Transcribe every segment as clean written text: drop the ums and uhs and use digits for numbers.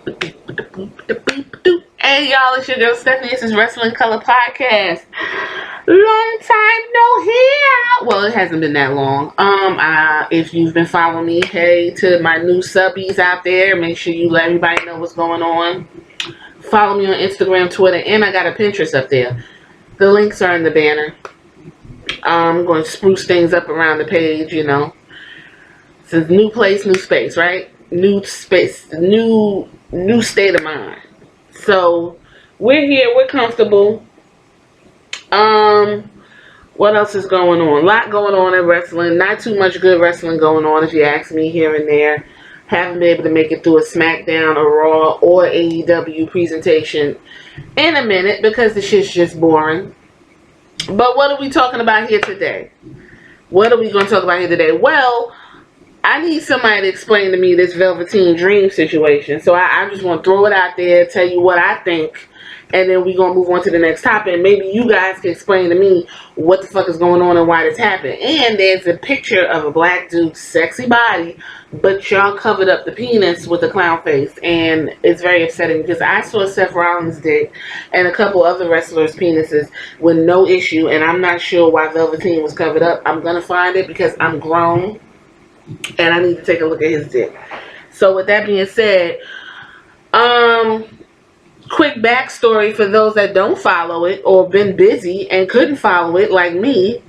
Hey y'all, it's your girl Stephanie. This is Wrestling Color Podcast. Long time no hear. Well, it hasn't been that long. If you've been following me, hey to my new subbies out there, make sure you let everybody know what's going on. Follow me on Instagram, Twitter, and I got a Pinterest up there. The links are in the banner. I'm going to spruce things up around the page, you know. It's a new place, new space, right? New space, new state of mind. So we're here, we're comfortable. What else is going on? A lot going on in wrestling. Not too much good wrestling going on, if you ask me, here and there. Haven't been able to make it through a SmackDown, a Raw, or AEW presentation in a minute because the shit's just boring. But what are we talking about here today? What are we going to talk about here today? Well, I need somebody to explain to me this Velveteen Dream situation. So I just want to throw it out there, tell you what I think, and then we're going to move on to the next topic. And maybe you guys can explain to me what the fuck is going on and why this happened. And there's a picture of a black dude's sexy body, but y'all covered up the penis with a clown face. And it's very upsetting because I saw Seth Rollins' dick and a couple other wrestlers' penises with no issue. And I'm not sure why Velveteen was covered up. I'm going to find it because I'm grown. And I need to take a look at his dick. So with that being said, quick backstory for those that don't follow it or been busy and couldn't follow it like me.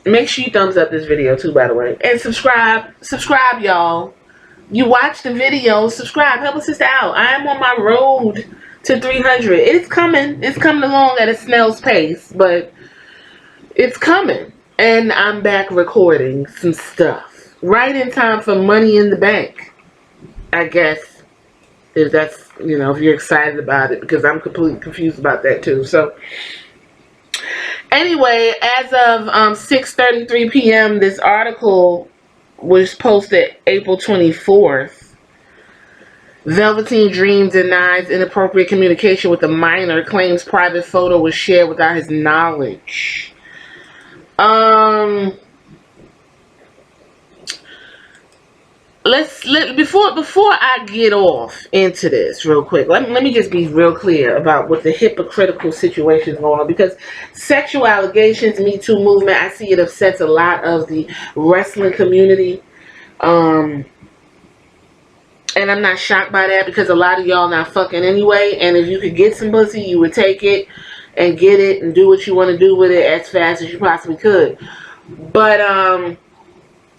Make sure you thumbs up this video too, by the way. And subscribe, y'all. You watch the video, subscribe, help a sister out. I am on my road to 300. It's coming along at a snail's pace, but it's coming. And I'm back recording some stuff. Right in time for Money in the Bank. I guess. If that's, you know, if you're excited about it. Because I'm completely confused about that too. So, anyway, as of 6:33 p.m., this article was posted April 24th. Velveteen Dream denies inappropriate communication with a minor. Claims private photo was shared without his knowledge. Before I get off into this real quick, let me just be real clear about what the hypocritical situation is going on, because sexual allegations, Me Too movement, I see it upsets a lot of the wrestling community. And I'm not shocked by that because a lot of y'all not fucking anyway, and if you could get some pussy, you would take it and get it and do what you want to do with it as fast as you possibly could. But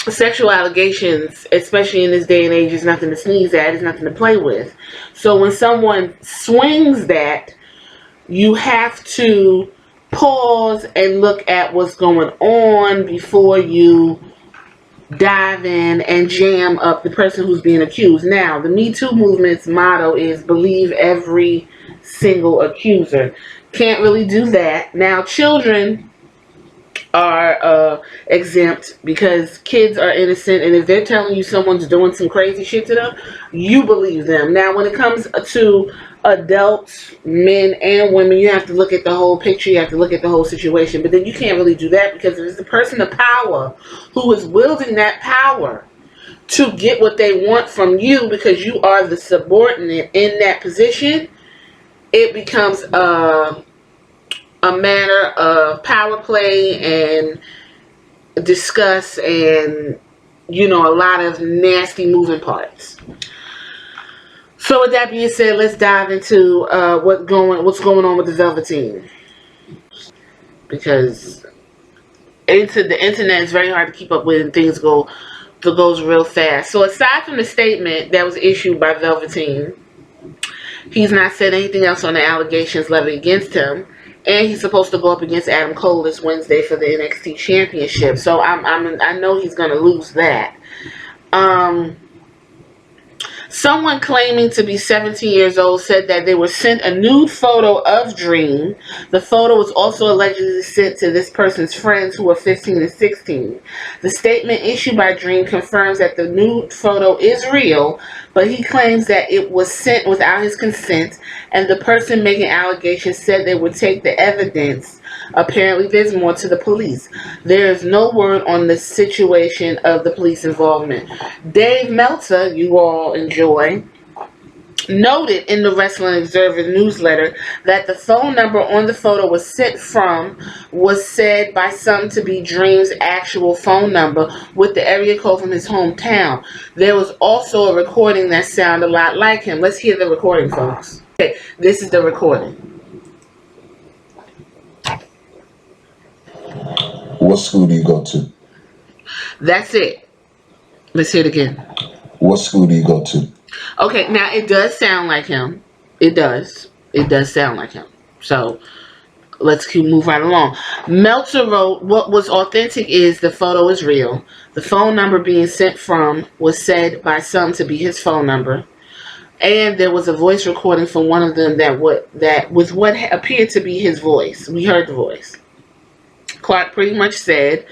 sexual allegations, especially in this day and age, is nothing to sneeze at. It's nothing to play with. So when someone swings that, you have to pause and look at what's going on before you dive in and jam up the person who's being accused. Now, the Me Too movement's motto is believe every single accuser. Can't really do that. Now, children are exempt because kids are innocent, and if they're telling you someone's doing some crazy shit to them, you believe them. Now, when it comes to adults, men and women, you have to look at the whole picture, you have to look at the whole situation, but then you can't really do that because if it's the person of power who is wielding that power to get what they want from you because you are the subordinate in that position, it becomes a matter of power play and discuss and, you know, a lot of nasty moving parts. So with that being said, let's dive into what's going on with the Velveteen. Because the internet is very hard to keep up with and things goes real fast. So aside from the statement that was issued by Velveteen, he's not said anything else on the allegations levied against him, and he's supposed to go up against Adam Cole this Wednesday for the NXT Championship. So I know he's gonna lose that. Someone claiming to be 17 years old said that they were sent a nude photo of Dream. The photo was also allegedly sent to this person's friends who were 15 and 16. The statement issued by Dream confirms that the nude photo is real, but he claims that it was sent without his consent, and the person making allegations said they would take the evidence Apparently, there's more to the police. There is no word on the situation of the police involvement. Dave Meltzer, you all enjoy, noted in the Wrestling Observer newsletter that the phone number on the photo was sent from was said by some to be Dream's actual phone number with the area code from his hometown. There was also a recording that sounded a lot like him. Let's hear the recording, folks. Okay, this is the recording. What school do you go to? That's it. Let's hear it again. What school do you go to? Okay, now it does sound like him. It does. It does sound like him. So let's keep move right along. Meltzer wrote, what was authentic is the photo is real. The phone number being sent from was said by some to be his phone number. And there was a voice recording from one of them that was what appeared to be his voice. We heard the voice. Clark pretty much said,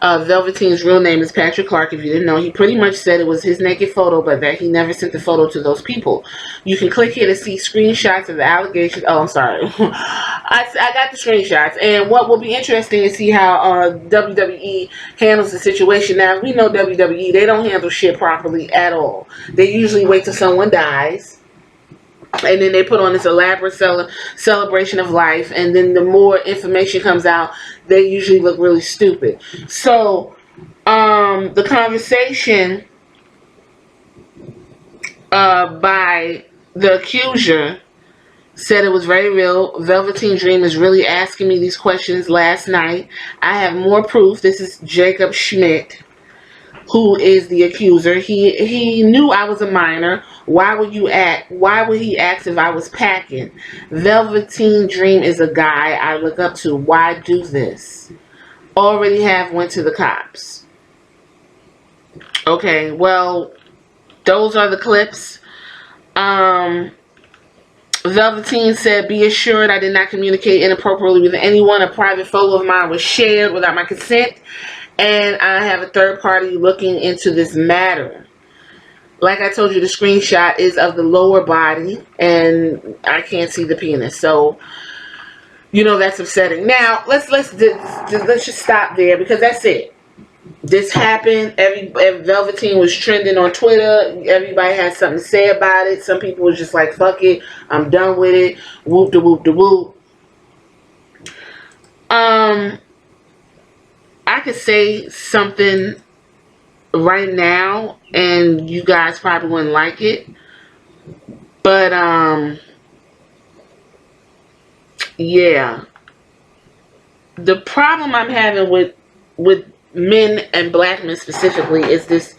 Velveteen's real name is Patrick Clark. If you didn't know, he pretty much said it was his naked photo, but that he never sent the photo to those people. You can click here to see screenshots of the allegations. Oh, I'm sorry. I got the screenshots. And what will be interesting is see how WWE handles the situation. Now, we know WWE, they don't handle shit properly at all. They usually wait till someone dies. And then they put on this elaborate celebration of life. And then the more information comes out, they usually look really stupid. So, the conversation by the accuser said it was very real. Velveteen Dream is really asking me these questions last night. I have more proof. This is Jacob Schmidt, who is the accuser. He knew I was a minor. Why would he ask if I was packing? Velveteen Dream is a guy I look up to. Why do this? Already went to the cops. Okay, well, those are the clips. Velveteen said, be assured I did not communicate inappropriately with anyone. A private photo of mine was shared without my consent. And I have a third party looking into this matter. Like I told you, the screenshot is of the lower body, and I can't see the penis. So, you know that's upsetting. Now, let's just stop there because that's it. This happened. Velveteen was trending on Twitter. Everybody had something to say about it. Some people was just like, "Fuck it, I'm done with it." Whoop de whoop de whoop. I could say something right now and you guys probably wouldn't like it, but yeah, the problem I'm having with men and black men specifically is this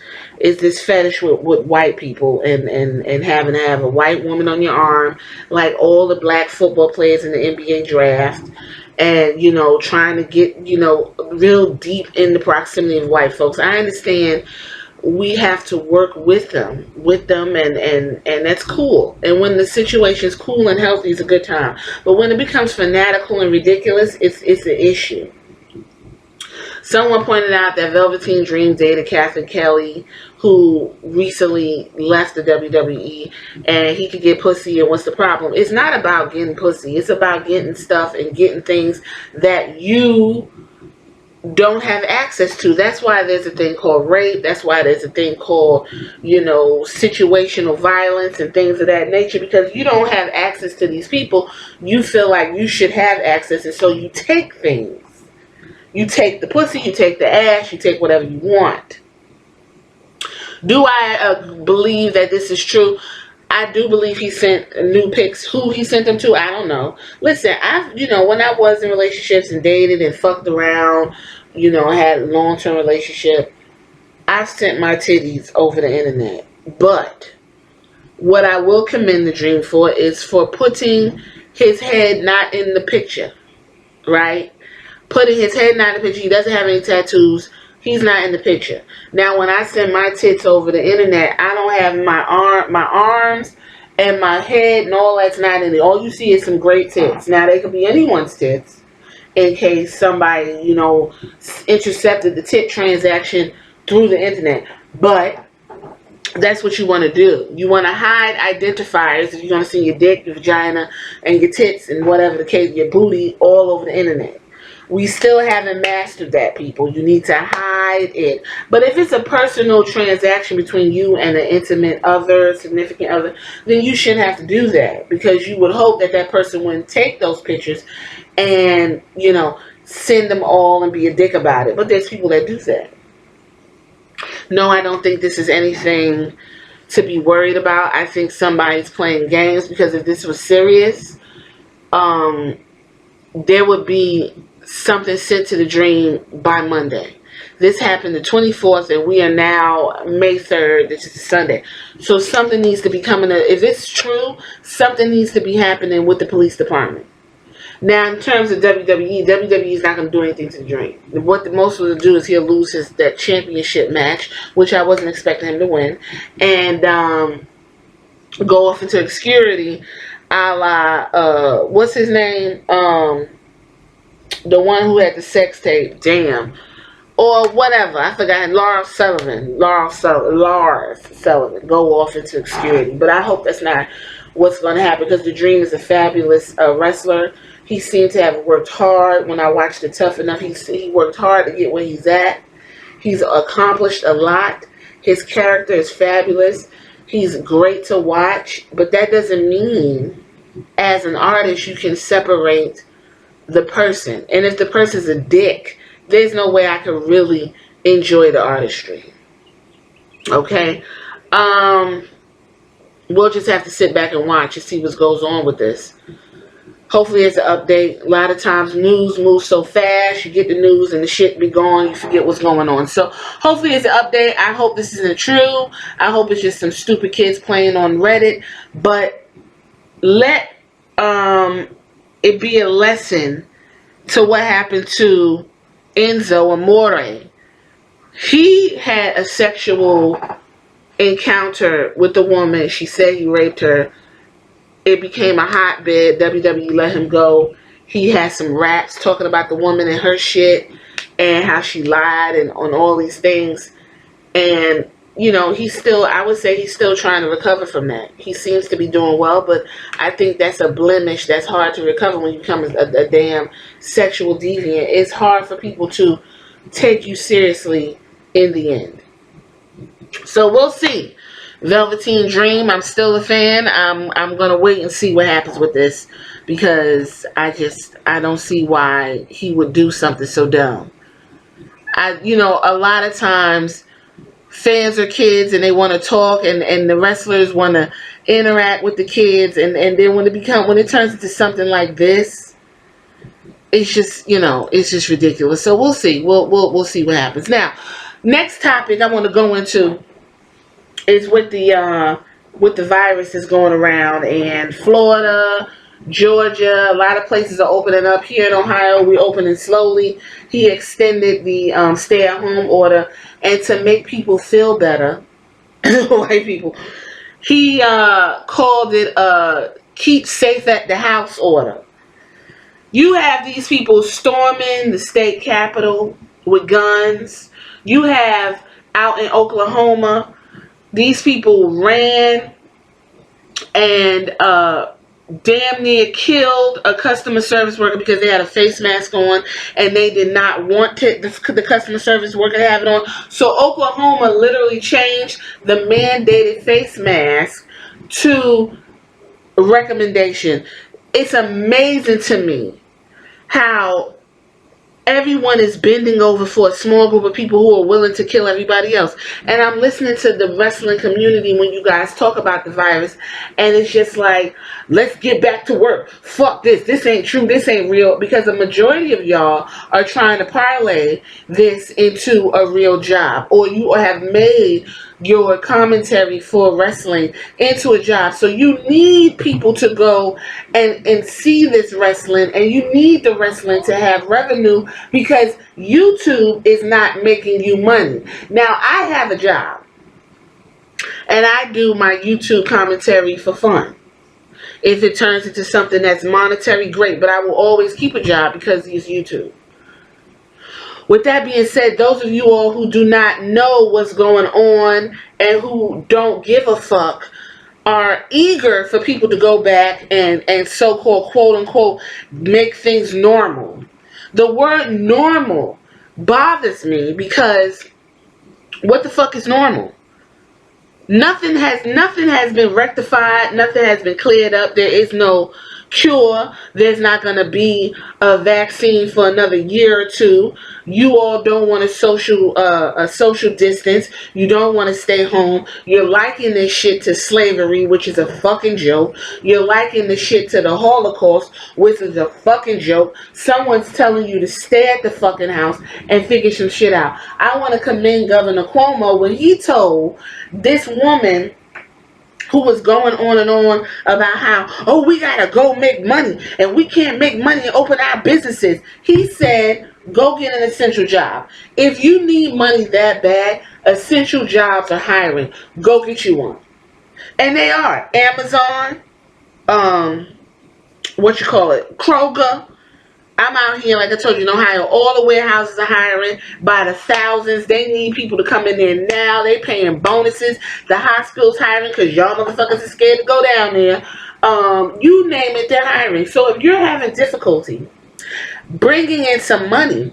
fetish with white people and having to have a white woman on your arm like all the black football players in the NBA draft. And, you know, trying to get, you know, real deep in the proximity of white folks. I understand we have to work with them and that's cool. And when the situation is cool and healthy, it's a good time. But when it becomes fanatical and ridiculous, it's an issue. Someone pointed out that Velveteen Dream dated Catherine Kelly, who recently left the WWE, and he could get pussy, and what's the problem? It's not about getting pussy. It's about getting stuff and getting things that you don't have access to. That's why there's a thing called rape. That's why there's a thing called, you know, situational violence and things of that nature, because you don't have access to these people. You feel like you should have access, and so you take things. You take the pussy, you take the ass, you take whatever you want. Do I believe that this is true? I do believe he sent new pics. Who he sent them to, I don't know. Listen, when I was in relationships and dated and fucked around, you know, had a long-term relationship, I've sent my titties over the internet. But what I will commend the Dream for is for putting his head not in the picture, right? Putting his head not in the picture. He doesn't have any tattoos. He's not in the picture. Now, when I send my tits over the internet, I don't have my arms and my head and all that's not in it. All you see is some great tits. Now, they could be anyone's tits in case somebody, you know, intercepted the tit transaction through the internet. But That's what you want to do. You want to hide identifiers if you're going to see your dick, your vagina, and your tits, and whatever the case, your booty, all over the internet. We still haven't mastered that, people. You need to hide it. But if it's a personal transaction between you and an intimate other, significant other, then you shouldn't have to do that, because you would hope that that person wouldn't take those pictures and, send them all and be a dick about it. But there's people that do that. No, I don't think this is anything to be worried about. I think somebody's playing games, because if this was serious, there would be something sent to the dream by Monday. This happened the 24th, and we are now May 3rd. This is Sunday. So something needs to be coming. If it's true, something needs to be happening with the police department. Now, in terms of WWE is not going to do anything to the Dream. What the most will do is he'll lose that championship match, which I wasn't expecting him to win, and go off into obscurity, a la what's his name? The one who had the sex tape, damn, or whatever. I forgot. Lars Sullivan, go off into obscurity. But I hope that's not what's going to happen, because the Dream is a fabulous wrestler. He seemed to have worked hard. When I watched it Tough Enough, he worked hard to get where he's at. He's accomplished a lot. His character is fabulous. He's great to watch. But that doesn't mean, as an artist, you can separate the person. And if the person's a dick, there's no way I could really enjoy the artistry. Okay? We'll just have to sit back and watch and see what goes on with this. Hopefully it's an update. A lot of times news moves so fast, you get the news and the shit be gone, you forget what's going on. So hopefully it's an update. I hope this isn't true. I hope it's just some stupid kids playing on Reddit. But let it be a lesson to what happened to Enzo Amore. He had a sexual encounter with the woman. She said he raped her. It became a hotbed. WWE let him go. He had some raps talking about the woman and her shit and how she lied and on all these things. And, I would say he's still trying to recover from that. He seems to be doing well, but I think that's a blemish that's hard to recover when you become a damn sexual deviant. It's hard for people to take you seriously in the end. So we'll see. Velveteen Dream, I'm still a fan. I'm gonna wait and see what happens with this, because I don't see why he would do something so dumb. A lot of times fans are kids and they want to talk, and the wrestlers want to interact with the kids, and then when it turns into something like this, it's just ridiculous. So we'll see. We'll see what happens. Now, next topic I want to go into is with the virus that's going around, and Florida, Georgia, a lot of places are opening up. Here in Ohio, we're opening slowly. He extended the stay-at-home order, and to make people feel better, white people, he called it keep safe at the house order. You have these people storming the state capitol with guns. You have out in Oklahoma, these people ran and damn near killed a customer service worker because they had a face mask on, and they did not want the customer service worker to have it on. So Oklahoma literally changed the mandated face mask to a recommendation. It's amazing to me how everyone is bending over for a small group of people who are willing to kill everybody else. And I'm listening to the wrestling community when you guys talk about the virus, and it's just like, let's get back to work. Fuck this. This ain't true. This ain't real. Because the majority of y'all are trying to parlay this into a real job, or you have made your commentary for wrestling into a job. So you need people to go and see this wrestling, and you need the wrestling to have revenue, because YouTube is not making you money. Now, I have a job, and I do my YouTube commentary for fun. If it turns into something that's monetary, great, but I will always keep a job because it's YouTube. With that being said, those of you all who do not know what's going on and who don't give a fuck are eager for people to go back and so-called quote-unquote make things normal. The word normal bothers me because what the fuck is normal? Nothing has been rectified. Nothing has been cleared up. There is no cure. There's not going to be a vaccine for another year or two. You all don't want a social distance. You don't want to stay home. You're liking this shit to slavery, which is a fucking joke. You're liking this shit to the Holocaust, which is a fucking joke. Someone's telling you to stay at the fucking house and figure some shit out. I want to commend Governor Cuomo when he told this woman who was going on and on about how, oh, we gotta go make money and we can't make money and open our businesses. He said, go get an essential job. If you need money that bad, essential jobs are hiring. Go get you one. And they are. Amazon, Kroger. I'm out here, like I told you, in Ohio. All the warehouses are hiring by the thousands. They need people to come in there now. They paying bonuses. The hospital's hiring because y'all motherfuckers are scared to go down there. You name it, they're hiring. So if you're having difficulty bringing in some money,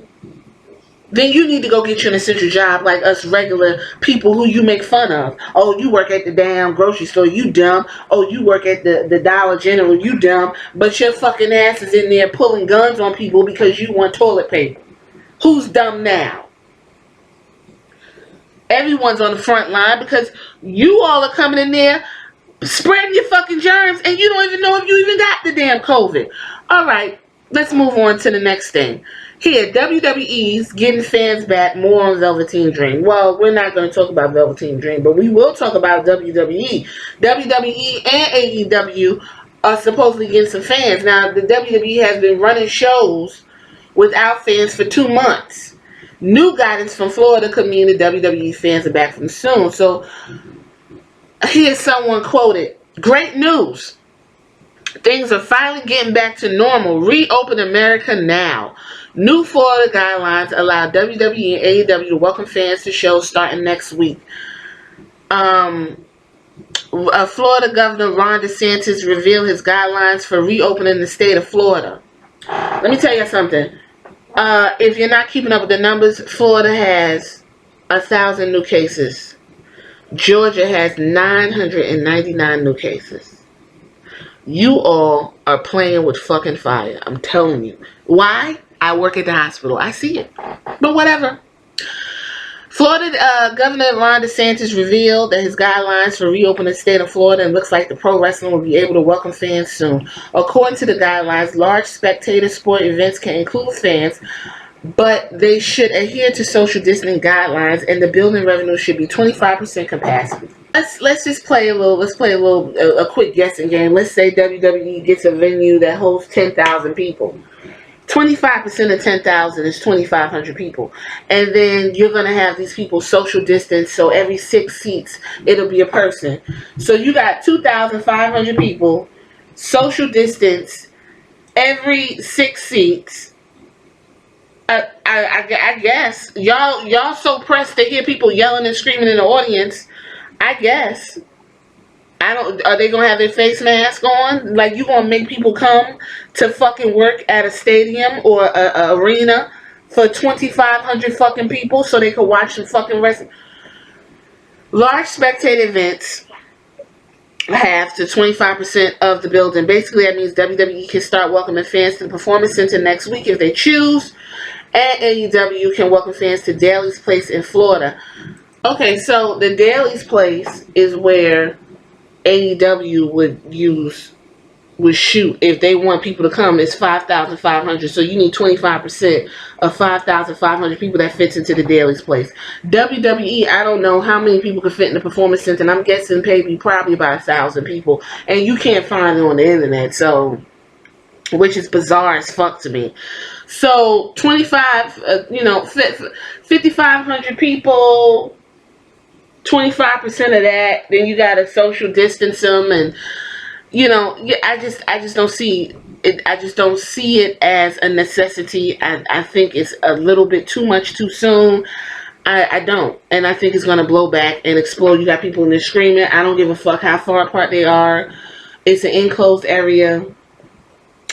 then you need to go get you an essential job like us regular people who you make fun of. Oh, you work at the damn grocery store, you dumb. Oh, you work at the Dollar General, you dumb. But your fucking ass is in there pulling guns on people because you want toilet paper. Who's dumb now? Everyone's on the front line because you all are coming in there spreading your fucking germs and you don't even know if you even got the damn COVID. All right, let's move on to the next thing. Here, WWE's getting fans back, more on Velveteen Dream. Well, we're not going to talk about Velveteen Dream, but we will talk about WWE. WWE and AEW are supposedly getting some fans. Now, the WWE has been running shows without fans for 2 months. New guidance from Florida could mean the WWE fans are back from soon. So, here's someone quoted. Great news. Things are finally getting back to normal. Reopen America now. New Florida guidelines allow WWE and AEW to welcome fans to shows starting next week. Florida Governor Ron DeSantis revealed his guidelines for reopening the state of Florida. Let me tell you something. If you're not keeping up with the numbers, Florida has 1,000 new cases. Georgia has 999 new cases. You all are playing with fucking fire. I'm telling you. Why? I work at the hospital. I see it. But whatever. Florida Governor Ron DeSantis revealed that his guidelines for reopening the state of Florida, and looks like the pro wrestling will be able to welcome fans soon. According to the guidelines, large spectator sport events can include fans, but they should adhere to social distancing guidelines, and the building revenue should be 25% capacity. Let's just play a quick guessing game. Let's say WWE gets a venue that holds 10,000 people. 25% of 10,000 is 2,500 people. And then you're going to have these people social distance. So every 6 seats, it'll be a person. So you got 2,500 people social distance every 6 seats. I guess. Y'all so pressed to hear people yelling and screaming in the audience. I guess. Are they gonna have their face mask on? Like, you gonna make people come to fucking work at a stadium or a arena for 2,500 fucking people so they can watch some fucking wrestling? Large spectator events have to 25% of the building. Basically, that means WWE can start welcoming fans to the Performance Center next week if they choose, and AEW can welcome fans to Daly's Place in Florida. Okay, so the Daly's Place is where AEW would shoot if they want people to come. It's 5,500, so you need 25% of 5,500 people. That fits into the Daly's Place. WWE, I don't know how many people could fit in the Performance Center, and I'm guessing maybe probably about 1,000 people, and you can't find it on the internet, so, which is bizarre as fuck to me. So 5,500 people, 25% of that, then you gotta social distance them, and I just don't see I just don't see it as a necessity. I think it's a little bit too much too soon. I don't. And I think it's going to blow back and explode. You got people in there screaming. I don't give a fuck how far apart they are. It's an enclosed area.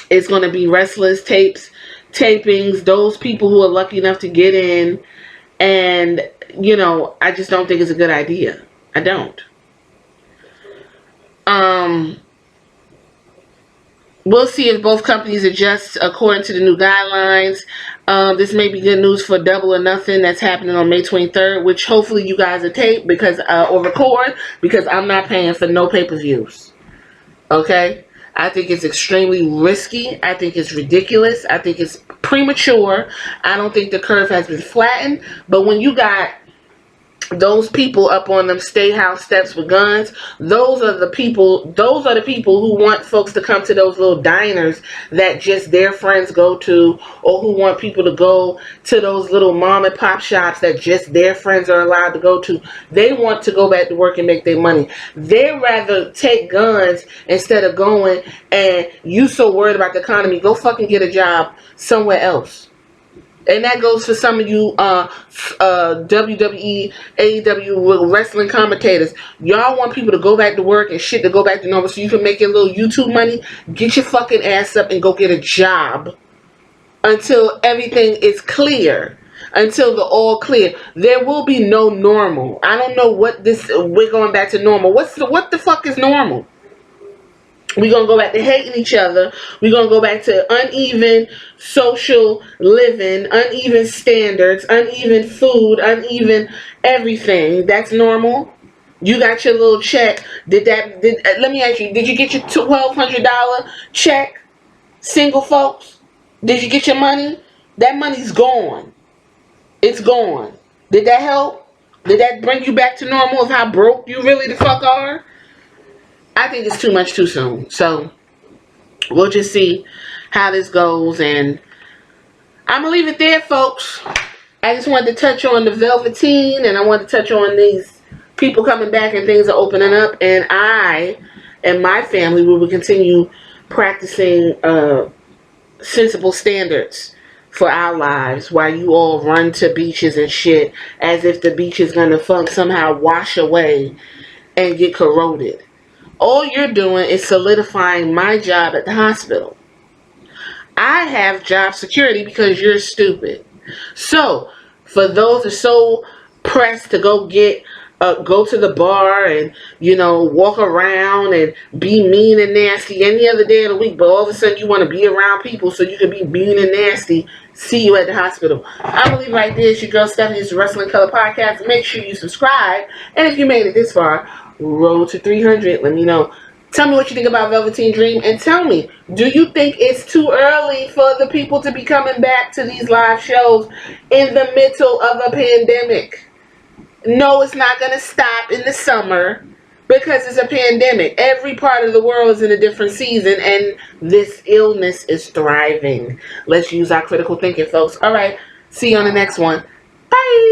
It's going to be restless tapings, those people who are lucky enough to get in. And, I just don't think it's a good idea. I don't. We'll see if both companies adjust according to the new guidelines. This may be good news for Double or Nothing that's happening on May 23rd, which hopefully you guys will tape or record, because I'm not paying for no pay-per-views. Okay? I think it's extremely risky. I think it's ridiculous. I think it's premature. I don't think the curve has been flattened. But when you got those people up on them state house steps with guns, those are the people who want folks to come to those little diners that just their friends go to, or who want people to go to those little mom and pop shops that just their friends are allowed to go to. They want to go back to work and make their money. They'd rather take guns instead of going, and you so worried about the economy, go fucking get a job somewhere else. And that goes for some of you WWE, AEW wrestling commentators. Y'all want people to go back to work and shit to go back to normal so you can make your little YouTube money? Get your fucking ass up and go get a job until everything is clear. Until the all clear. There will be no normal. I don't know what we're going back to normal. What the fuck is normal? We're going to go back to hating each other. We're going to go back to uneven social living, uneven standards, uneven food, uneven everything. That's normal. You got your little check. Let me ask you, did you get your $1,200 check? Single folks? Did you get your money? That money's gone. It's gone. Did that help? Did that bring you back to normal of how broke you really the fuck are? I think it's too much too soon. So we'll just see how this goes, and I'm gonna leave it there, folks. I just wanted to touch on the Velveteen, and I wanted to touch on these people coming back and things are opening up, and I and my family will continue practicing sensible standards for our lives while you all run to beaches and shit as if the beach is gonna somehow wash away and get corroded. All you're doing is solidifying my job at the hospital. I have job security because you're stupid. So, for those who are so pressed to go to the bar and, walk around and be mean and nasty any other day of the week, but all of a sudden you want to be around people so you can be mean and nasty, see you at the hospital. I believe right there. It's your girl Stephanie's Wrestling Color Podcast. Make sure you subscribe. And if you made it this far, road to 300. Let me know. Tell me what you think about Velveteen Dream, and tell me, do you think it's too early for the people to be coming back to these live shows in the middle of a pandemic? No, it's not going to stop in the summer because it's a pandemic. Every part of the world is in a different season, and this illness is thriving. Let's use our critical thinking, folks. All right, see you on the next one. Bye.